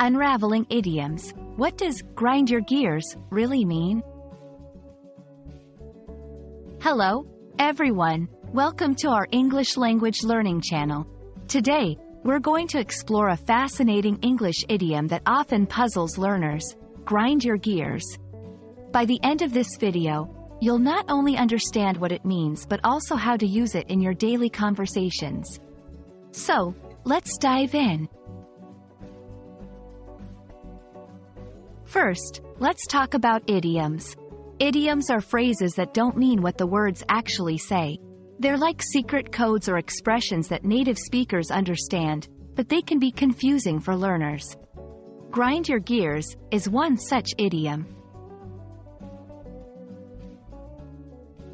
Unraveling Idioms. What does grind your gears really mean? Hello, everyone. Welcome to our English language learning channel. Today, we're going to explore a fascinating English idiom that often puzzles learners: grind your gears. By the end of this video, you'll not only understand what it means but also how to use it in your daily conversations. So, let's dive in. First, let's talk about idioms. Idioms are phrases that don't mean what the words actually say. They're like secret codes or expressions that native speakers understand, but they can be confusing for learners. Grind your gears is one such idiom.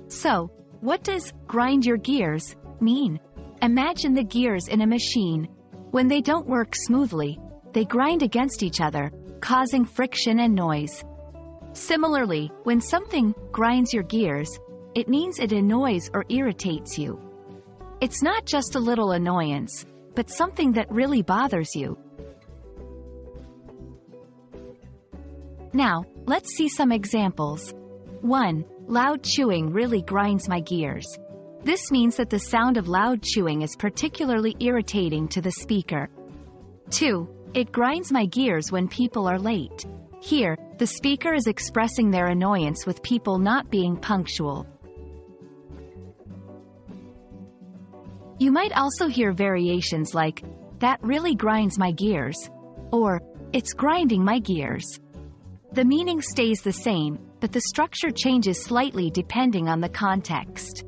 So, what does grind your gears mean? Imagine the gears in a machine. When they don't work smoothly, they grind against each other, causing friction and noise. Similarly, when something grinds your gears, it means it annoys or irritates you. It's not just a little annoyance, but something that really bothers you. Now, let's see some examples. 1. Loud chewing really grinds my gears. This means that the sound of loud chewing is particularly irritating to the speaker. 2. It grinds my gears when people are late. Here, the speaker is expressing their annoyance with people not being punctual. You might also hear variations like, "That really grinds my gears," or "It's grinding my gears." The meaning stays the same, but the structure changes slightly depending on the context.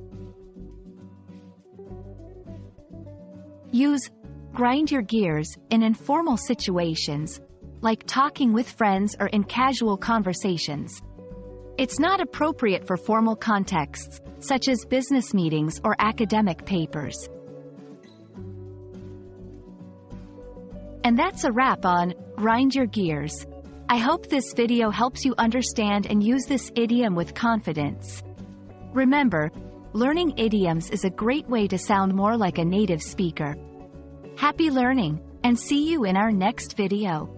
Use grind your gears in informal situations, like talking with friends or in casual conversations. It's not appropriate for formal contexts, such as business meetings or academic papers. And that's a wrap on grind your gears. I hope this video helps you understand and use this idiom with confidence. Remember, learning idioms is a great way to sound more like a native speaker. Happy learning, and see you in our next video.